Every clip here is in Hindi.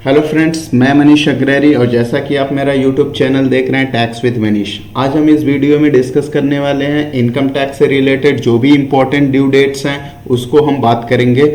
हेलो फ्रेंड्स, मैं मनीष अग्रहरी और जैसा कि आप मेरा यूट्यूब चैनल देख रहे हैं टैक्स विद मनीष। आज हम इस वीडियो में डिस्कस करने वाले हैं इनकम टैक्स से रिलेटेड जो भी इंपॉर्टेंट ड्यू डेट्स हैं उसको हम बात करेंगे।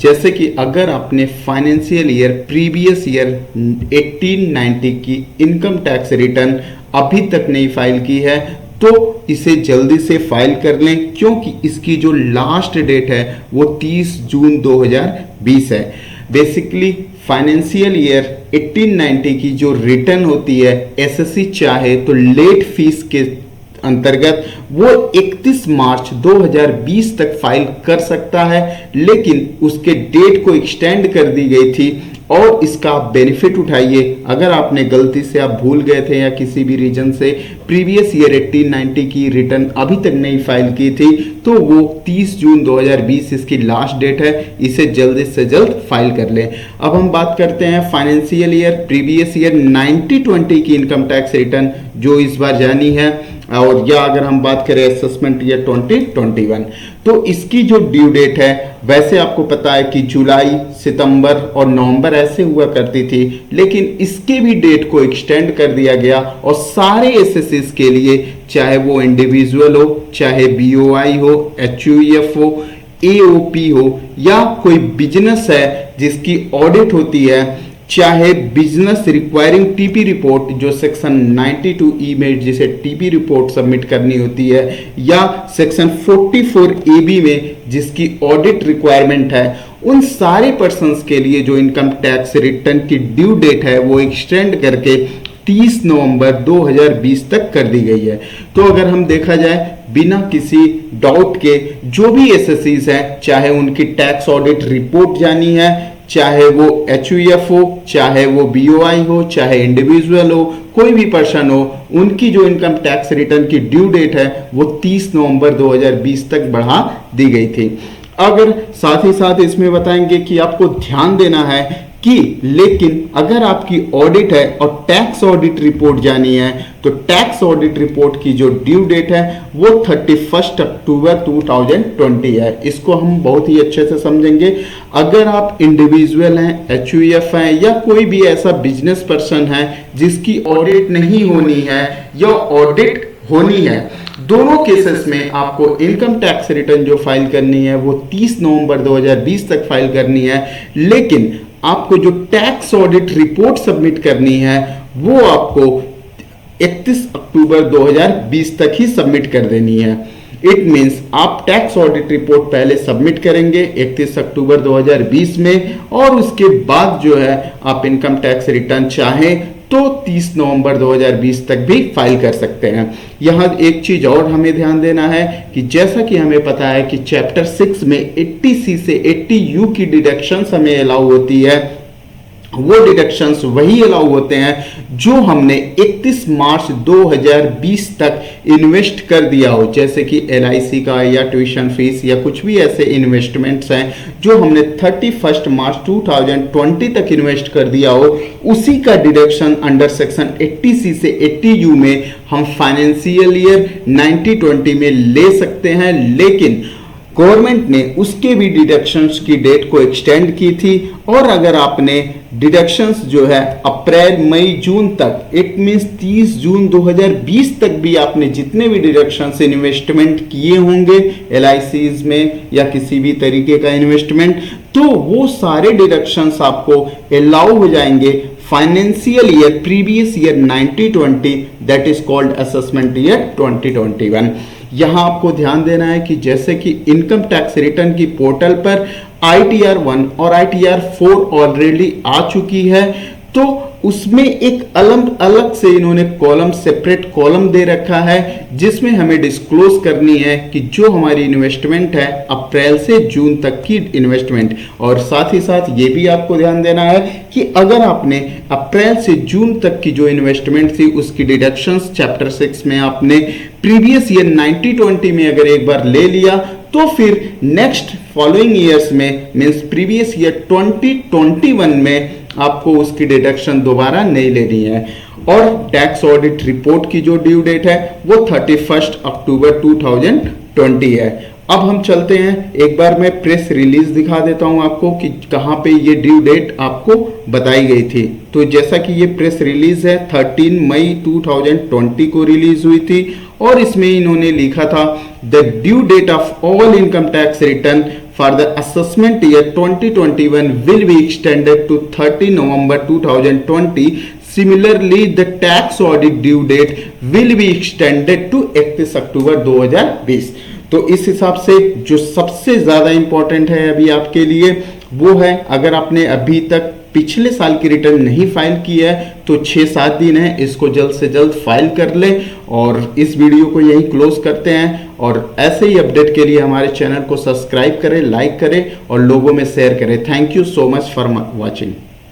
जैसे कि अगर आपने फाइनेंशियल ईयर प्रीवियस ईयर 1890 की इनकम टैक्स रिटर्न अभी तक नहीं फाइल की है तो इसे जल्दी से फाइल कर लें, क्योंकि इसकी जो लास्ट डेट है वो 30 जून 2020 है। बेसिकली फाइनेंशियल ईयर 1890 की जो रिटर्न होती है एसएससी चाहे तो लेट फीस के अंतर्गत वो 31 मार्च 2020 तक फाइल कर सकता है, लेकिन उसके डेट को एक्सटेंड कर दी गई थी और इसका आप बेनिफिट उठाइए। अगर आपने गलती से आप भूल गए थे या किसी भी रीजन से प्रीवियस ईयर 1890 की रिटर्न अभी तक नहीं फाइल की थी तो वो 30 जून 2020 इसकी लास्ट डेट है, इसे जल्द से जल्द फाइल कर लें। अब हम बात करते हैं फाइनेंशियल ईयर प्रीवियस ईयर 1920 की इनकम टैक्स रिटर्न जो इस बार जानी है, और या अगर हम बात करें असेसमेंट ईयर 2021 तो इसकी जो ड्यू डेट है वैसे आपको पता है कि जुलाई, सितंबर और नवंबर ऐसे हुआ करती थी, लेकिन इसके भी डेट को एक्सटेंड कर दिया गया और सारे एसएससीज के लिए, चाहे वो इंडिविजुअल हो, चाहे बीओआई हो, एचयूईएफ हो, एओपी हो या कोई बिजनेस है जिसकी ऑडिट होती है, चाहे बिजनेस रिक्वायरिंग टीपी रिपोर्ट जो सेक्शन 92E में जिसे टीपी रिपोर्ट सबमिट करनी होती है, या सेक्शन 44AB में जिसकी ऑडिट रिक्वायरमेंट है, उन सारे पर्सन्स के लिए जो इनकम टैक्स रिटर्न की ड्यू डेट है वो एक्सटेंड करके 30 नवंबर 2020 तक कर दी गई है। तो अगर हम देखा जाए बिना किसी डाउट के जो भी एसएससीज हैं, चाहे उनकी टैक्स ऑडिट रिपोर्ट जानी है, चाहे वो एचयूईएफ हो, चाहे वो बीओआई हो, चाहे इंडिविजुअल हो, कोई भी पर्सन हो, उनकी जो इनकम टैक्स रिटर्न की ड्यू डेट है वो 30 नवंबर 2020 तक बढ़ा दी गई थी। अगर साथ ही साथ इसमें बताएंगे कि आपको ध्यान देना है कि लेकिन अगर आपकी ऑडिट है और टैक्स ऑडिट रिपोर्ट जानी है तो टैक्स ऑडिट रिपोर्ट की जो ड्यू डेट है वो 31 अक्टूबर 2020 है। इसको हम बहुत ही अच्छे से समझेंगे। अगर आप इंडिविजुअल हैं, एचयूईएफ हैं या कोई भी ऐसा बिजनेस पर्सन है जिसकी ऑडिट नहीं होनी है या ऑडिट होनी है, दोनों केसेस में आपको इनकम टैक्स रिटर्न जो फाइल करनी है वो 30 नवंबर 2020 तक फाइल करनी है, लेकिन आपको जो टैक्स ऑडिट रिपोर्ट सबमिट करनी है वो आपको 31 अक्टूबर 2020 तक ही सबमिट कर देनी है। इट मीन्स आप टैक्स ऑडिट रिपोर्ट पहले सबमिट करेंगे 31 अक्टूबर 2020 में और उसके बाद जो है आप इनकम टैक्स रिटर्न चाहें तो 30 नवंबर 2020 तक भी फाइल कर सकते हैं। यहाँ एक चीज और हमें ध्यान देना है कि जैसा कि हमें पता है कि चैप्टर 6 में 80C से 80U की डिडक्शंस हमें अलाउ होती है, वो डिडक्शंस वही अलाउ होते हैं जो हमने 31 मार्च 2020 तक इन्वेस्ट कर दिया हो, जैसे कि एलआईसी का या ट्यूशन फीस या कुछ भी ऐसे इन्वेस्टमेंट्स हैं जो हमने 31 मार्च 2020 तक इन्वेस्ट कर दिया हो, उसी का डिडक्शन अंडर सेक्शन 80C से 80U में हम फाइनेंशियल ईयर 1920 में ले सकते हैं। लेकिन गवर्नमेंट ने उसके भी डिडक्शंस की डेट को एक्सटेंड की थी और अगर आपने डिडक्शंस जो है अप्रैल, मई, जून तक, इट मींस 30 जून 2020 तक भी आपने जितने भी डिडक्शंस इन्वेस्टमेंट किए होंगे एलआईसीज में या किसी भी तरीके का इन्वेस्टमेंट, तो वो सारे डिडक्शंस आपको अलाउ हो जाएंगे financial year previous year 1920 that is called assessment year 2021। यहाँ आपको ध्यान देना है कि जैसे कि इनकम टैक्स रिटर्न की पोर्टल पर ITR 1 और ITR 4 ऑलरेडी आ चुकी है, तो उसमें एक अलग से इन्होंने कॉलम, सेपरेट कॉलम दे रखा है जिसमें हमें डिस्क्लोज करनी है कि जो हमारी इन्वेस्टमेंट है अप्रैल से जून तक की इन्वेस्टमेंट, और साथ ही साथ ये भी आपको ध्यान देना है कि अगर आपने अप्रैल से जून तक की जो इन्वेस्टमेंट थी उसकी डिडक्शंस चैप्टर 6 में आपने प्रीवियस ईयर 1920 में अगर एक बार ले लिया तो फिर नेक्स्ट फॉलोइंग ईयर्स में मींस प्रीवियस ईयर 2021 में आपको उसकी डिडक्शन दोबारा नहीं लेनी है। और टैक्स ऑडिट रिपोर्ट की जो ड्यू डेट है वो 31 अक्टूबर 2020 है। अब हम चलते हैं, एक बार मैं प्रेस रिलीज दिखा देता हूं आपको कि कहां पे ये ड्यू डेट आपको बताई गई थी। तो जैसा कि ये प्रेस रिलीज है 13 मई 2020 को रिलीज हुई थी और इसमें इन्होंने लिखा था the due date of all income tax return for the assessment year 2021 will be extended to 30 November 2020। Similarly, the tax audit due date will be extended to 31 अक्टूबर 2020। तो इस हिसाब से जो सबसे ज्यादा इंपॉर्टेंट है अभी आपके लिए वो है, अगर आपने अभी तक पिछले साल की रिटर्न नहीं फाइल की है तो 6-7 दिन है, इसको जल्द से जल्द फाइल कर लें। और इस वीडियो को यहीं क्लोज करते हैं और ऐसे ही अपडेट के लिए हमारे चैनल को सब्सक्राइब करें, लाइक करें और लोगों में शेयर करें। Thank you so much for watching.